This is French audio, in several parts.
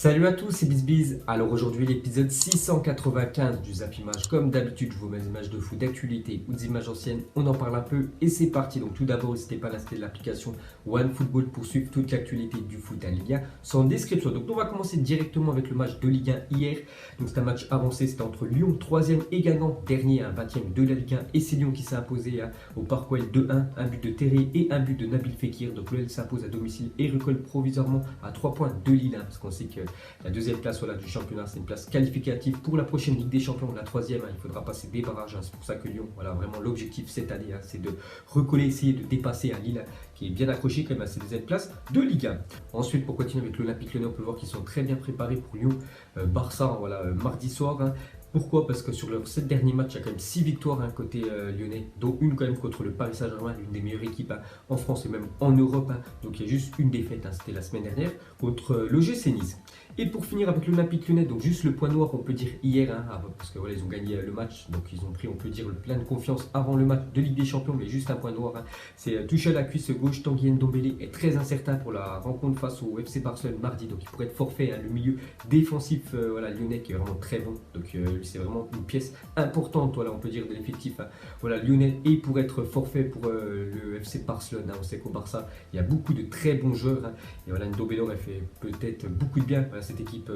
Salut à tous, c'est BizBiz. Alors aujourd'hui l'épisode 695 du Zap Image. Comme d'habitude, je vous mets des images de foot d'actualité ou des images anciennes. On en parle un peu et c'est parti. Donc tout d'abord, n'hésitez pas à installer l'application OneFootball pour suivre toute l'actualité du foot à Ligue 1 sans description. Donc on va commencer directement avec le match de Ligue 1 hier. Donc c'est un match avancé, c'était entre Lyon, 3e et Guingamp, dernier, 20e de la Ligue 1. Et c'est Lyon qui s'est imposé au Parc OL 2-1, un but de Terry et un but de Nabil Fekir. Donc l'OL s'impose à domicile et recolle provisoirement à 3 points de Lille, parce qu'on sait que la deuxième place du championnat, c'est une place qualificative pour la prochaine Ligue des Champions. La troisième, il faudra passer des barrages. C'est pour ça que Lyon, vraiment l'objectif cette année, c'est de recoller, essayer de dépasser Lille, qui est bien accroché quand même à cette deuxième place de Ligue 1. Ensuite, pour continuer avec l'Olympique Lyonnais, on peut voir qu'ils sont très bien préparés pour Lyon. Barça, mardi soir. Pourquoi? Parce que sur leurs 7 derniers matchs, il y a quand même 6 victoires côté lyonnais, dont une quand même contre le Paris Saint-Germain, l'une des meilleures équipes en France et même en Europe. Donc il y a juste une défaite, c'était la semaine dernière, contre l'OGC Nice. Et pour finir avec l'Olympique Lyonnais, donc juste le point noir, on peut dire hier, parce que ils ont gagné le match, donc ils ont pris, on peut dire, le plein de confiance avant le match de Ligue des Champions, mais juste un point noir, c'est touché à la cuisse gauche. Tanguy Ndombele est très incertain pour la rencontre face au FC Barcelone mardi, donc il pourrait être forfait. Le milieu défensif lyonnais qui est vraiment très bon, donc c'est vraiment une pièce importante, on peut dire, de l'effectif lyonnais, et pour être forfait pour le FC Barcelone. On sait qu'au Barça, il y a beaucoup de très bons joueurs, et Ndombele a fait peut-être beaucoup de bien à cette équipe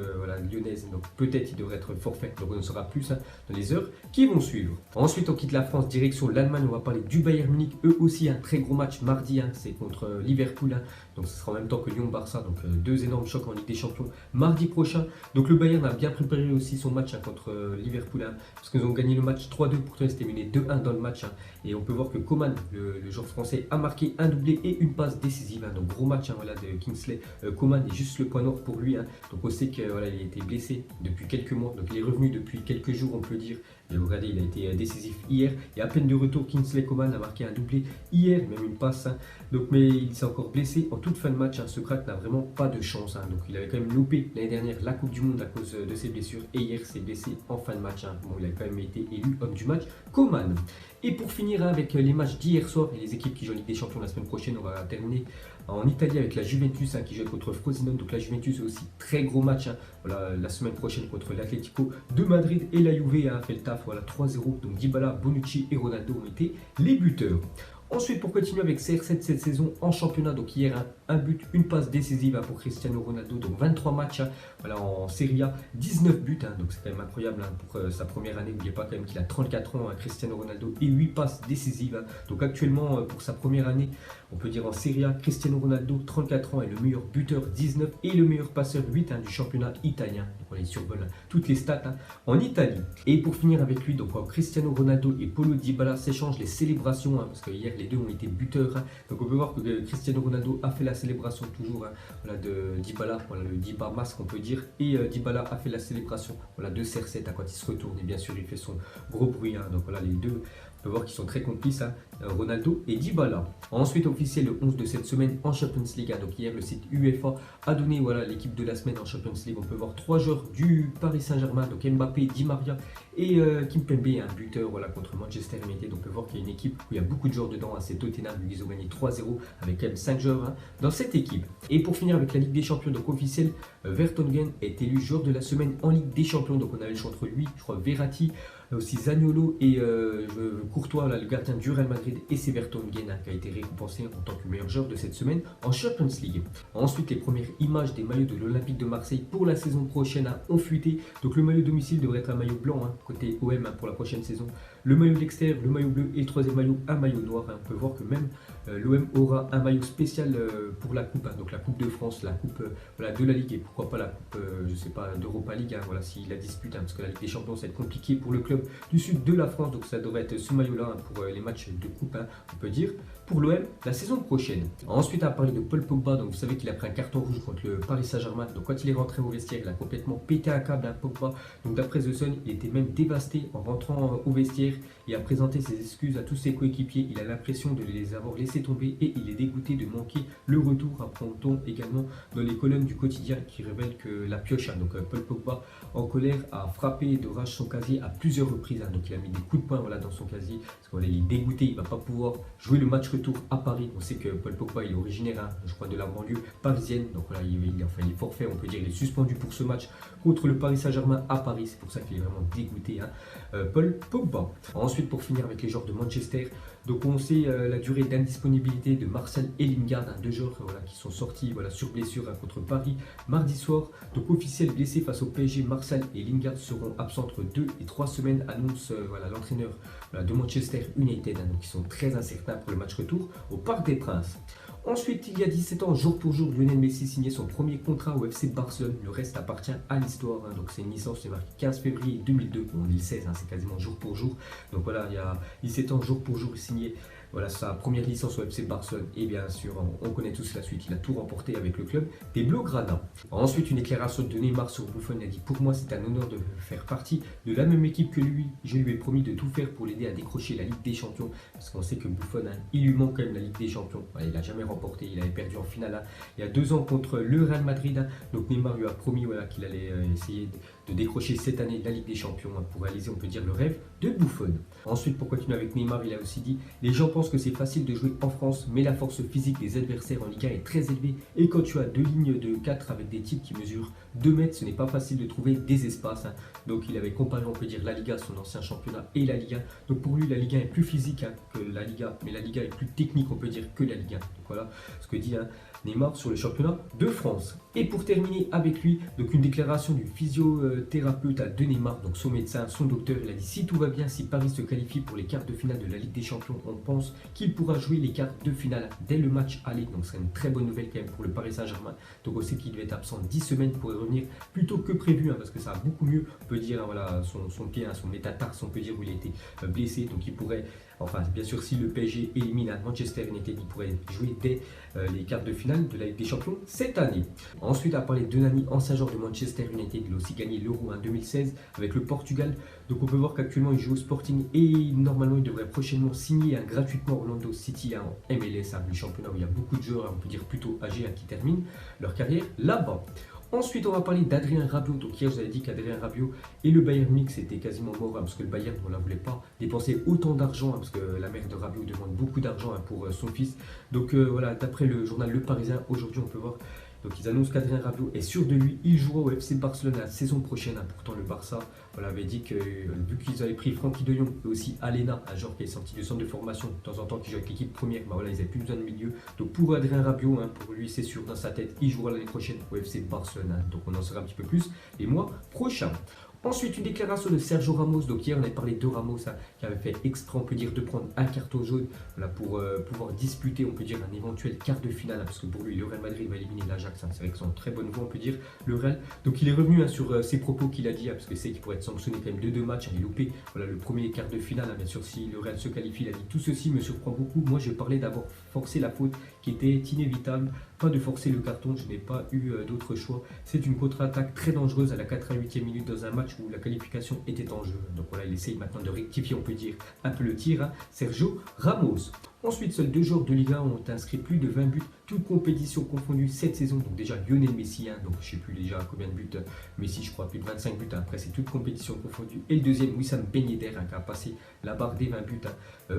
lyonnaise, donc peut-être il devrait être forfait, donc on en saura plus dans les heures qui vont suivre. Ensuite, on quitte la France, direction l'Allemagne, on va parler du Bayern Munich, eux aussi un très gros match mardi, c'est contre Liverpool, donc ce sera en même temps que Lyon-Barça, donc deux énormes chocs en Ligue des Champions mardi prochain. Donc le Bayern a bien préparé aussi son match contre Liverpool, parce qu'ils ont gagné le match 3-2, pourtant ils étaient menés 2-1 dans le match, et on peut voir que Coman, le joueur français, a marqué un doublé et une passe décisive, donc gros match de Kingsley Coman, et juste le point noir pour lui, donc on sait qu'il a été blessé depuis quelques mois, donc il est revenu depuis quelques jours, on peut dire. Et regardez, il a été décisif hier, et à peine de retour, Kingsley Coman a marqué un doublé hier, même une passe, donc, mais il s'est encore blessé en toute fin de match. Ce crack n'a vraiment pas de chance, donc il avait quand même loupé l'année dernière la Coupe du Monde à cause de ses blessures, et hier s'est blessé en fin de match. Bon, il a quand même été élu homme du match, Coman. Et pour finir avec les matchs d'hier soir et les équipes qui jouent en Ligue des Champions la semaine prochaine, on va terminer en Italie avec la Juventus qui joue contre Frosinone. Donc la Juventus est aussi très gros match la semaine prochaine contre l'Atlético de Madrid, et la Juve a fait le taf 3-0. Donc Dybala, Bonucci et Ronaldo ont été les buteurs. Ensuite, pour continuer avec CR7 cette saison en championnat, donc hier un but, une passe décisive pour Cristiano Ronaldo, donc 23 matchs en Serie A, 19 buts, donc c'est quand même incroyable pour sa première année. N'oubliez pas quand même qu'il a 34 ans, Cristiano Ronaldo, et 8 passes décisives. Donc actuellement, pour sa première année, on peut dire en Serie A, Cristiano Ronaldo, 34 ans, est le meilleur buteur, 19, et le meilleur passeur, 8 du championnat italien. Donc on les survole toutes les stats en Italie. Et pour finir avec lui, donc Cristiano Ronaldo et Paulo Dybala s'échangent les célébrations, parce que hier les deux ont été buteurs. Donc on peut voir que Cristiano Ronaldo a fait la célébration toujours de Dybala, le Dybala masque on peut dire, et Dybala a fait la célébration de CR7 quand il se retourne, et bien sûr il fait son gros bruit. Donc les deux, on peut voir qu'ils sont très complices, Ronaldo et Dybala. Ensuite, officiel le 11 de cette semaine en Champions League. Donc hier, le site UEFA a donné l'équipe de la semaine en Champions League. On peut voir 3 joueurs du Paris Saint-Germain, donc Mbappé, Di Maria et Kimpembe, un buteur contre Manchester United. Donc on peut voir qu'il y a une équipe où il y a beaucoup de joueurs dedans, c'est Tottenham, ils ont gagné 3-0 avec quand même 5 joueurs dans cette équipe. Et pour finir avec la Ligue des Champions, donc officiel, Vertonghen est élu joueur de la semaine en Ligue des Champions. Donc on avait le choix entre lui, je crois Verratti, aussi Zaniolo et Courtois, le gardien du Real Madrid, et c'est Vertonghen qui a été récompensé en tant que meilleur joueur de cette semaine en Champions League. Ensuite, les premières images des maillots de l'Olympique de Marseille pour la saison prochaine ont fuité. Donc le maillot domicile devrait être un maillot blanc côté OM pour la prochaine saison. Le maillot de l'extérieur, le maillot bleu, et le troisième maillot, un maillot noir. On peut voir que même l'OM aura un maillot spécial pour la coupe, donc la Coupe de France, la coupe de la Ligue, et pourquoi pas la coupe, je sais pas, d'Europa League, s'il la dispute, parce que la Ligue des Champions ça va être compliqué pour le club du sud de la France, donc ça devrait être ce maillot-là pour les matchs de coupe, on peut dire, pour l'OM la saison prochaine. Ensuite, à parler de Paul Pogba, donc vous savez qu'il a pris un carton rouge contre le Paris Saint-Germain, donc quand il est rentré au vestiaire, il a complètement pété un câble, Pogba. Donc d'après The Sun, il était même dévasté en rentrant au vestiaire. hier et a présenté ses excuses à tous ses coéquipiers. Il a l'impression de les avoir laissés tomber et il est dégoûté de manquer le retour, apprend-on également dans les colonnes du quotidien qui révèlent que la pioche, donc Paul Pogba, en colère, a frappé de rage son casier à plusieurs reprises. Donc il a mis des coups de poing dans son casier parce qu'il est dégoûté, il ne va pas pouvoir jouer le match retour à Paris. On sait que Paul Pogba il est originaire, je crois, de la banlieue parisienne. Donc voilà, il est forfait, on peut dire, il est suspendu pour ce match contre le Paris Saint-Germain à Paris. C'est pour ça qu'il est vraiment dégoûté, Paul Pogba. Ensuite, pour finir avec les joueurs de Manchester, donc on sait la durée d'indisponibilité de Marcel et Lingard, deux joueurs qui sont sortis sur blessure contre Paris mardi soir. Donc officiel blessé face au PSG, Marcel et Lingard seront absents entre 2 et 3 semaines, annonce l'entraîneur de Manchester United. Donc ils sont très incertains pour le match retour au Parc des Princes. Ensuite, il y a 17 ans, jour pour jour, Lionel Messi signait son premier contrat au FC Barcelone. Le reste appartient à l'histoire. Donc c'est une licence qui est marquée 15 février 2002. On dit le 16, c'est quasiment jour pour jour. Donc voilà, il y a 17 ans, jour pour jour, il signait sa première licence au FC Barcelone. Et bien sûr, on connaît tous la suite. Il a tout remporté avec le club des Blaugrana. Ensuite, une déclaration de Neymar sur Buffon. Il a dit: pour moi, c'est un honneur de faire partie de la même équipe que lui. Je lui ai promis de tout faire pour l'aider à décrocher la Ligue des Champions. Parce qu'on sait que Buffon, il lui manque quand même la Ligue des Champions. Il n'a jamais remporté. Il avait perdu en finale il y a 2 ans contre le Real Madrid. Donc Neymar lui a promis qu'il allait essayer de décrocher cette année la Ligue des Champions pour réaliser, on peut dire, le rêve de Buffon. Ensuite, pour continuer avec Neymar, il a aussi dit: les gens pensent que c'est facile de jouer en France, mais la force physique des adversaires en Ligue 1 est très élevée. Et quand tu as 2 lignes de 4 avec des types qui mesurent 2 mètres, ce n'est pas facile de trouver des espaces. Donc il avait comparé, on peut dire, la Liga, son ancien championnat, et la Ligue 1. Donc pour lui, la Ligue 1 est plus physique que la Liga, mais la Liga est plus technique, on peut dire, que la Ligue 1. Donc voilà ce que dit Neymar sur le championnat de France. Et pour terminer avec lui, donc une déclaration du physiothérapeute de Neymar, donc son médecin, son docteur. Il a dit: si tout va bien, si Paris se qualifie pour les quarts de finale de la Ligue des Champions, on pense qu'il pourra jouer les quarts de finale dès le match aller. Donc ce serait une très bonne nouvelle quand même pour le Paris Saint-Germain. Donc on sait qu'il devait être absent 10 semaines pour y revenir plus tôt que prévu, parce que ça a beaucoup mieux, on peut dire, son pied, son métatarse, on peut dire, où il a été blessé. Donc il pourrait, bien sûr, si le PSG élimine Manchester United, il pourrait jouer dès les quarts de finale de la Ligue des Champions cette année. Ensuite, à parler de Nani, ancien joueur de Manchester United, il a aussi gagné l'Euro en 2016 avec le Portugal. Donc on peut voir qu'actuellement il joue au Sporting et normalement il devrait prochainement signer gratuitement Orlando City en MLS, le championnat où il y a beaucoup de joueurs, on peut dire, plutôt âgés qui terminent leur carrière là-bas. Ensuite, on va parler d'Adrien Rabiot. Donc hier, je vous avais dit qu'Adrien Rabiot et le Bayern Munich, c'était quasiment mort, parce que le Bayern, on ne voulait pas dépenser autant d'argent, parce que la mère de Rabiot demande beaucoup d'argent pour son fils. Donc d'après le journal Le Parisien, aujourd'hui, on peut voir. Donc ils annoncent qu'Adrien Rabiot est sûr de lui, il jouera au FC Barcelone la saison prochaine. Pourtant le Barça avait dit que vu qu'ils avaient pris Frenkie de Jong et aussi Alena, un joueur qui est sorti du centre de formation de temps en temps, qui joue avec l'équipe première, ils n'avaient plus besoin de milieu. Donc pour Adrien Rabiot, pour lui c'est sûr dans sa tête, il jouera l'année prochaine au FC Barcelone. Donc on en saura un petit peu plus les mois prochains. Ensuite, une déclaration de Sergio Ramos. Donc hier, on avait parlé de Ramos qui avait fait exprès, on peut dire, de prendre un carton jaune pour pouvoir disputer, on peut dire, un éventuel quart de finale, parce que pour lui, le Real Madrid va éliminer l'Ajax. C'est vrai que c'est en très bonne voie, on peut dire, le Real. Donc il est revenu sur ses propos qu'il a dit, parce que c'est qu'il pourrait être sanctionné quand même de 2 matchs. Il est loupé le premier quart de finale. Bien sûr, si le Real se qualifie, il a dit: tout ceci me surprend beaucoup. Moi, je parlais d'avoir forcé la faute qui était inévitable. Pas de forcer le carton, je n'ai pas eu d'autre choix. C'est une contre-attaque très dangereuse à la 88e minute dans un match où la qualification était en jeu. Donc voilà, il essaye maintenant de rectifier, on peut dire, un peu le tir, Sergio Ramos. Ensuite, seuls 2 joueurs de Ligue 1 ont inscrit plus de 20 buts, toutes compétitions confondues cette saison. Donc déjà Lionel Messi, donc je ne sais plus déjà combien de buts, Messi je crois plus de 25 buts, après c'est toutes compétitions confondues. Et le deuxième, Wissam Ben Yedder, qui a passé la barre des 20 buts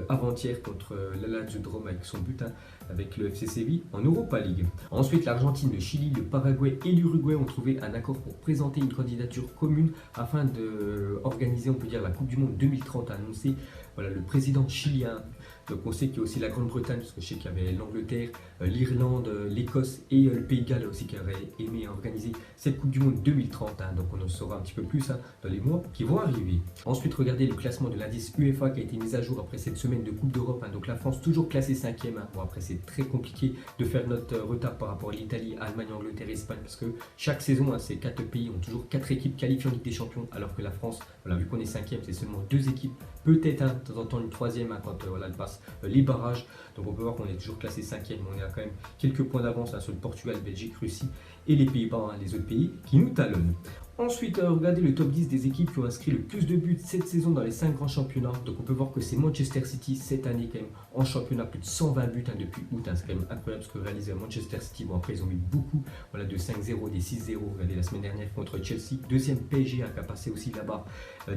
avant-hier contre l'Lazio de Rome avec son but avec le FC Séville en Europa League. Ensuite, l'Argentine, le Chili, le Paraguay et l'Uruguay ont trouvé un accord pour présenter une candidature commune afin d'organiser, on peut dire, la Coupe du Monde 2030, a annoncé le président chilien. Donc on sait qu'il y a aussi la Grande-Bretagne, parce que je sais qu'il y avait l'Angleterre, l'Irlande, l'Écosse et le Pays de Galles aussi qui auraient aimé organiser cette Coupe du Monde 2030. Donc on en saura un petit peu plus dans les mois qui vont arriver. Ensuite, regardez le classement de l'indice UEFA qui a été mis à jour après cette semaine de Coupe d'Europe. Donc la France toujours classée 5e. Bon, après c'est très compliqué de faire notre retard par rapport à l'Italie, Allemagne, Angleterre, Espagne, parce que chaque saison, ces 4 pays ont toujours 4 équipes qualifiées en Ligue des Champions, alors que la France, vu qu'on est 5e, c'est seulement 2 équipes, peut-être de temps en temps une 3e quand elle passe les barrages. Donc on peut voir qu'on est toujours classé 5e, on est à quand même quelques points d'avance sur le Portugal, Belgique, Russie et les Pays-Bas, les autres pays qui nous talonnent. Ensuite, regardez le top 10 des équipes qui ont inscrit le plus de buts cette saison dans les 5 grands championnats. Donc on peut voir que c'est Manchester City cette année quand même en championnat, plus de 120 buts depuis août. C'est quand même incroyable ce que réalise Manchester City. Bon après ils ont mis beaucoup, voilà, de 5-0, des 6-0. Regardez la semaine dernière contre Chelsea. Deuxième PSG qui a passé aussi là-bas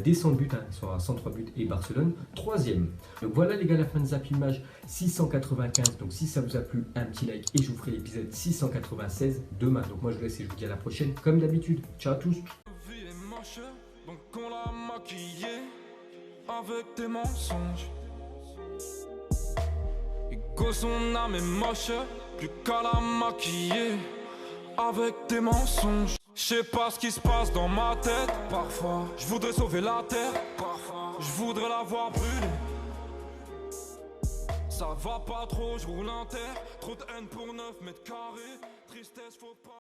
des 100 buts, ils sont à 103 buts et Barcelone troisième. Donc voilà les gars la fin de Zap Image 695. Donc si ça vous a plu, un petit like et je vous ferai l'épisode 696 demain. Donc moi je vous laisse et je vous dis à la prochaine comme d'habitude. Ciao à tous. Donc on l'a maquillé avec des mensonges. Et que son âme est moche, plus qu'à la maquiller avec des mensonges. Je sais pas ce qui se passe dans ma tête. Parfois, je voudrais sauver la terre. Parfois, je voudrais la voir brûler. Ça va pas trop, je roule un terre. Trop de haine pour 9 mètres carrés. Tristesse, faut pas.